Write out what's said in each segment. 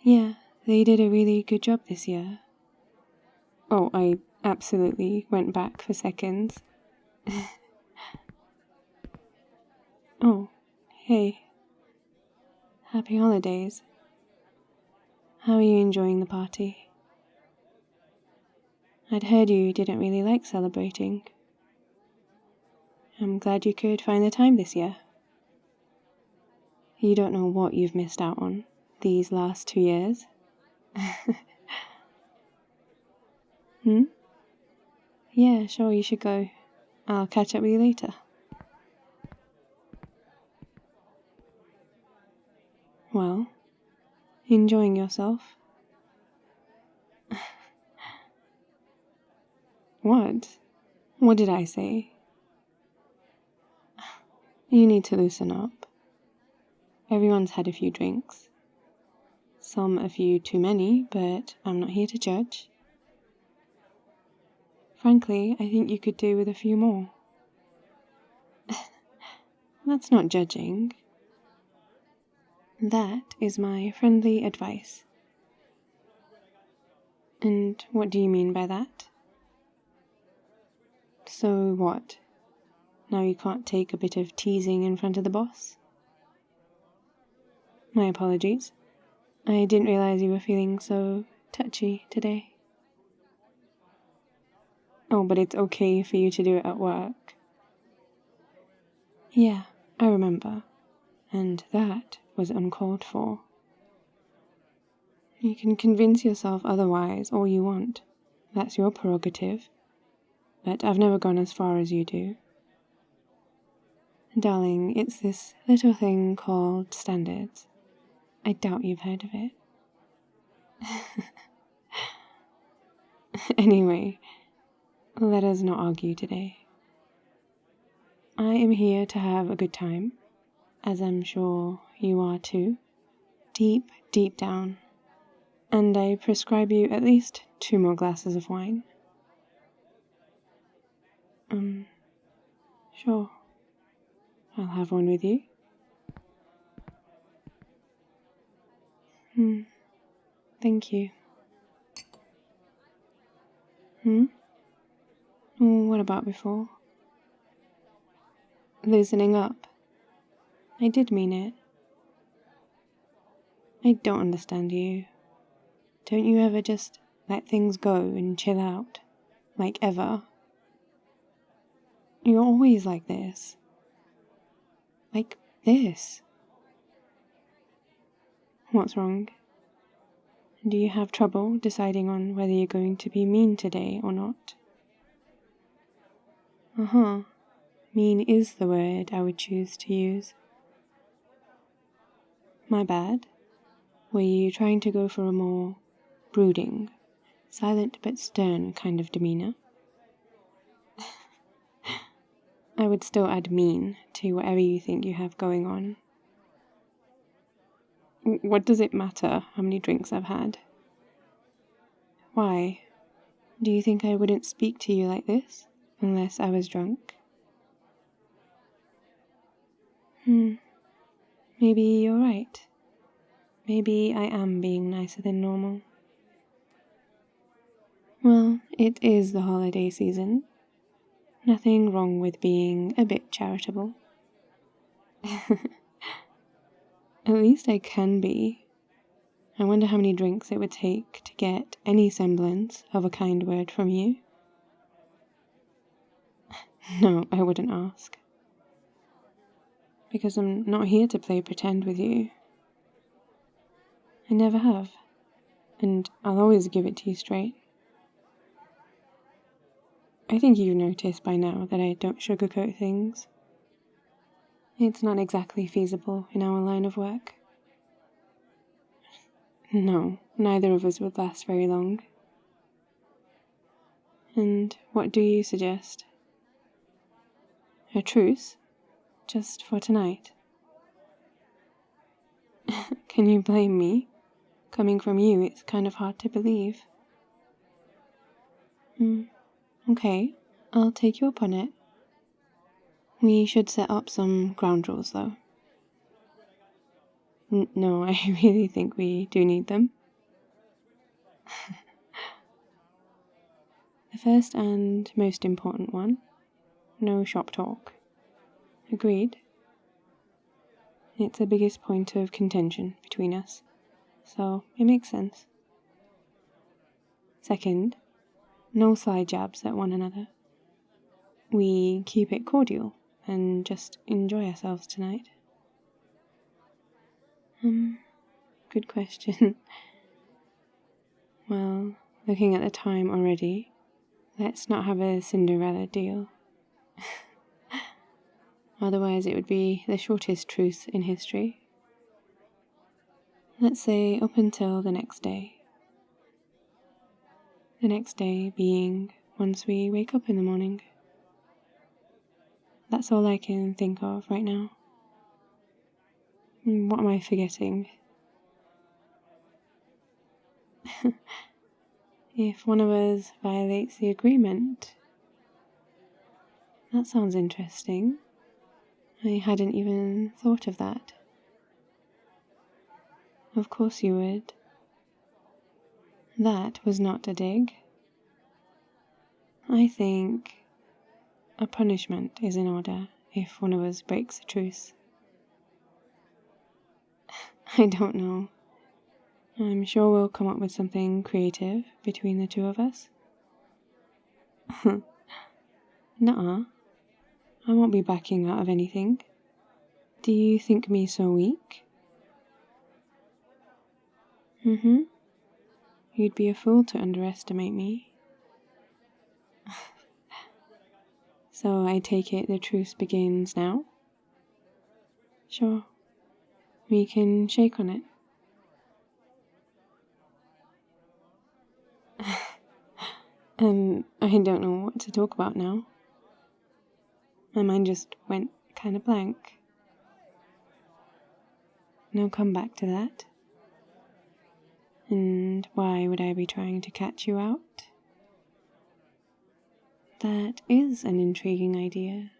Yeah, they did a really good job this year. Oh, I absolutely went back for seconds. Oh, hey. Happy holidays. How are you enjoying the party? I'd heard you didn't really like celebrating. I'm glad you could find the time this year. You don't know what you've missed out on these last 2 years. Yeah, sure, you should go. I'll catch up with you later. Well, enjoying yourself? What? What did I say? You need to loosen up. Everyone's had a few drinks. Some a few too many, but I'm not here to judge. Frankly, I think you could do with a few more. That's not judging. That is my friendly advice. And what do you mean by that? So what? Now you can't take a bit of teasing in front of the boss? My apologies. I didn't realize you were feeling so touchy today. Oh, but it's okay for you to do it at work. Yeah, I remember. And that was uncalled for. You can convince yourself otherwise all you want. That's your prerogative. But I've never gone as far as you do. Darling, it's this little thing called standards. I doubt you've heard of it. Anyway, let us not argue today. I am here to have a good time, as I'm sure you are too, deep, deep down. And I prescribe you at least 2 more glasses of wine. Sure. I'll have one with you. Thank you. What about before? Loosening up. I did mean it. I don't understand you. Don't you ever just let things go and chill out? Like ever? You're always like this. Like this. What's wrong? Do you have trouble deciding on whether you're going to be mean today or not? Mean is the word I would choose to use. My bad. Were you trying to go for a more brooding, silent but stern kind of demeanor? I would still add mean to whatever you think you have going on. What does it matter how many drinks I've had? Why? Do you think I wouldn't speak to you like this unless I was drunk? Maybe you're right. Maybe I am being nicer than normal. Well, it is the holiday season. Nothing wrong with being a bit charitable. At least I can be. I wonder how many drinks it would take to get any semblance of a kind word from you. No, I wouldn't ask. Because I'm not here to play pretend with you. I never have. And I'll always give it to you straight. I think you've noticed by now that I don't sugarcoat things. It's not exactly feasible in our line of work. No, neither of us would last very long. And what do you suggest? A truce? Just for tonight? Can you blame me? Coming from you, it's kind of hard to believe. Okay, I'll take you up on it. We should set up some ground rules, though. No, I really think we do need them. The first and most important one, no shop talk. Agreed? It's the biggest point of contention between us, so it makes sense. Second, no sly jabs at one another. We keep it cordial and just enjoy ourselves tonight. Good question. Well, looking at the time already, let's not have a Cinderella deal. Otherwise it would be the shortest truce in history. Let's say up until the next day. The next day being once we wake up in the morning. That's all I can think of right now. What am I forgetting? If one of us violates the agreement. That sounds interesting. I hadn't even thought of that. Of course you would. That was not a dig. I think a punishment is in order if one of us breaks a truce. I don't know. I'm sure we'll come up with something creative between the two of us. Nuh-uh. I won't be backing out of anything. Do you think me so weak? You'd be a fool to underestimate me. So I take it the truce begins now? Sure. We can shake on it. I don't know what to talk about now. My mind just went kind of blank. No comeback to that. And why would I be trying to catch you out? That is an intriguing idea.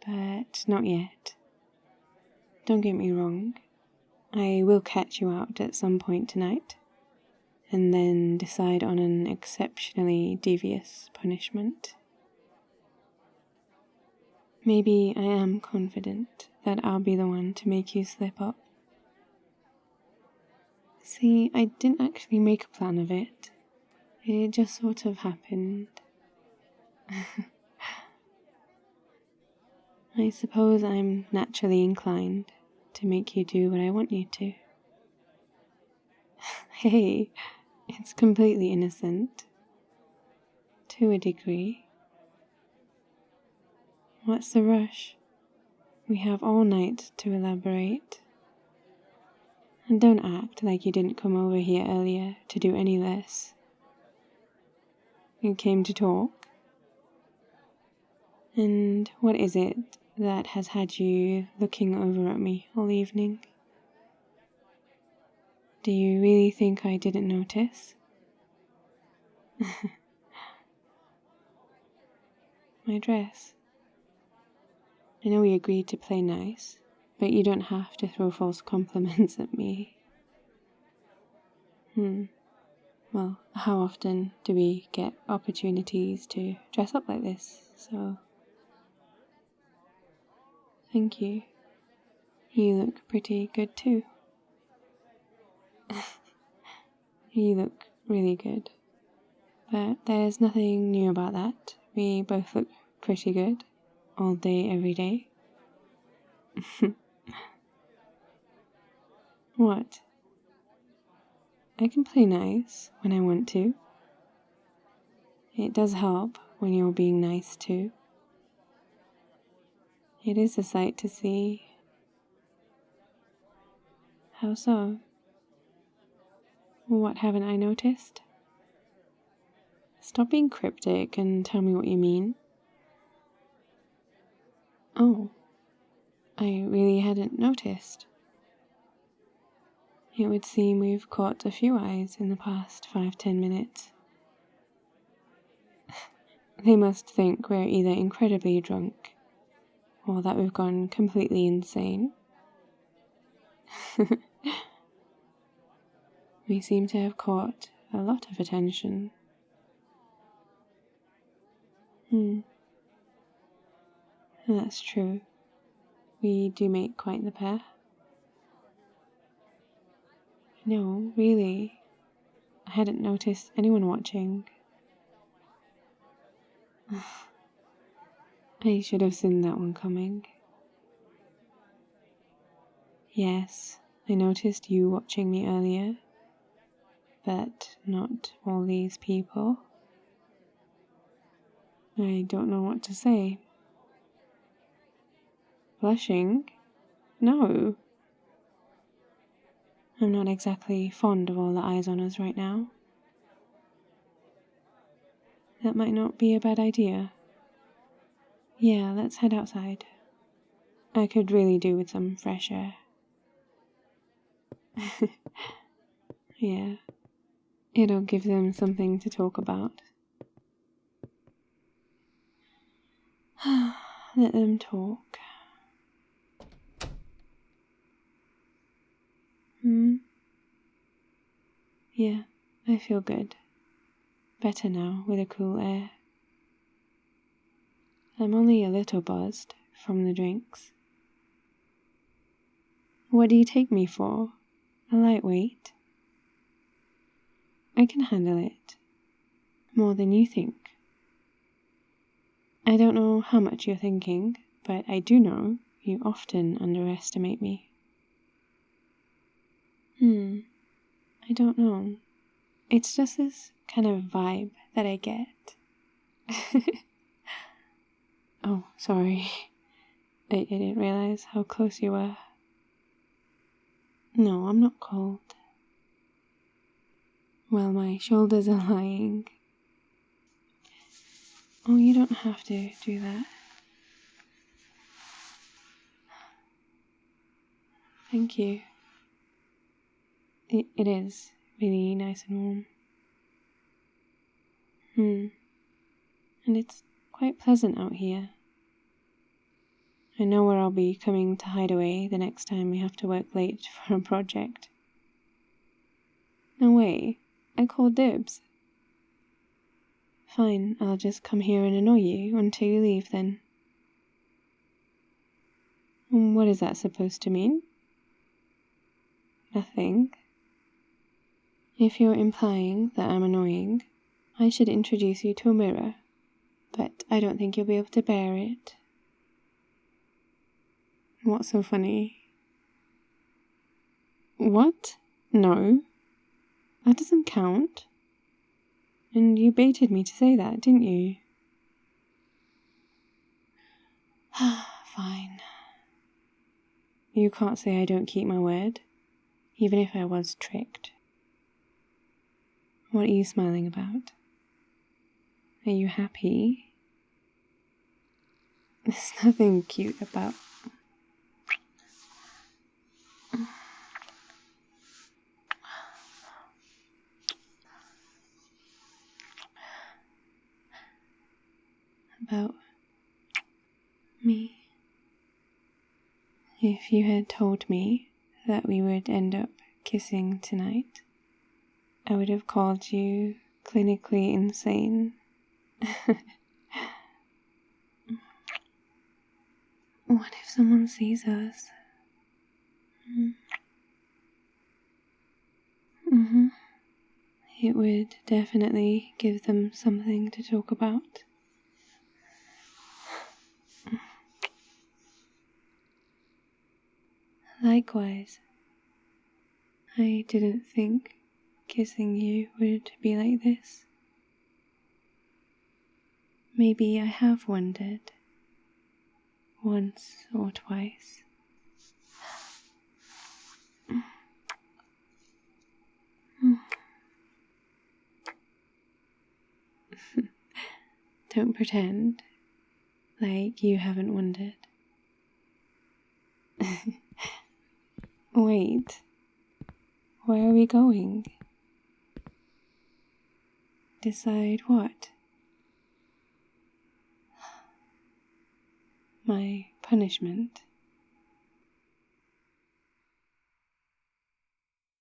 But not yet. Don't get me wrong. I will catch you out at some point tonight, and then decide on an exceptionally devious punishment. Maybe I am confident that I'll be the one to make you slip up. See, I didn't actually make a plan of it. It just sort of happened. I suppose I'm naturally inclined to make you do what I want you to. Hey, it's completely innocent. To a degree. What's the rush? We have all night to elaborate. And don't act like you didn't come over here earlier to do any less. You came to talk. And what is it that has had you looking over at me all evening? Do you really think I didn't notice? My dress. I know we agreed to play nice, but you don't have to throw false compliments at me. Well, how often do we get opportunities to dress up like this? So, thank you. You look pretty good too. You look really good. But there's nothing new about that. We both look pretty good. All day, every day. What? I can play nice when I want to. It does help when you're being nice too. It is a sight to see. How so? What haven't I noticed? Stop being cryptic and tell me what you mean. Oh, I really hadn't noticed. It would seem we've caught a few eyes in the past 5-10 minutes. They must think we're either incredibly drunk or that we've gone completely insane. We seem to have caught a lot of attention. That's true. We do make quite the pair. No, really. I hadn't noticed anyone watching. I should have seen that one coming. Yes, I noticed you watching me earlier, but not all these people. I don't know what to say. Blushing? No. I'm not exactly fond of all the eyes on us right now. That might not be a bad idea. Yeah, let's head outside. I could really do with some fresh air. Yeah, it'll give them something to talk about. Let them talk. Yeah, I feel good. Better now with the cool air. I'm only a little buzzed from the drinks. What do you take me for? A lightweight? I can handle it. More than you think. I don't know how much you're thinking, but I do know you often underestimate me. I don't know. It's just this kind of vibe that I get. Oh, sorry. I didn't realize how close you were. No, I'm not cold. Well, my shoulders are lying. Oh, you don't have to do that. Thank you. It is really nice and warm. And it's quite pleasant out here. I know where I'll be coming to hide away the next time we have to work late for a project. No way, I called dibs. Fine, I'll just come here and annoy you until you leave then. What is that supposed to mean? Nothing. If you're implying that I'm annoying, I should introduce you to a mirror, but I don't think you'll be able to bear it. What's so funny? What? No. That doesn't count. And you baited me to say that, didn't you? Fine. You can't say I don't keep my word, even if I was tricked. What are you smiling about? Are you happy? There's nothing cute about... about me. If you had told me that we would end up kissing tonight, I would have called you clinically insane. What if someone sees us? It would definitely give them something to talk about. Likewise, I didn't think kissing you would be like this. Maybe I have wondered, once or twice. Don't pretend like you haven't wondered. Wait, where are we going? Decide what? My punishment.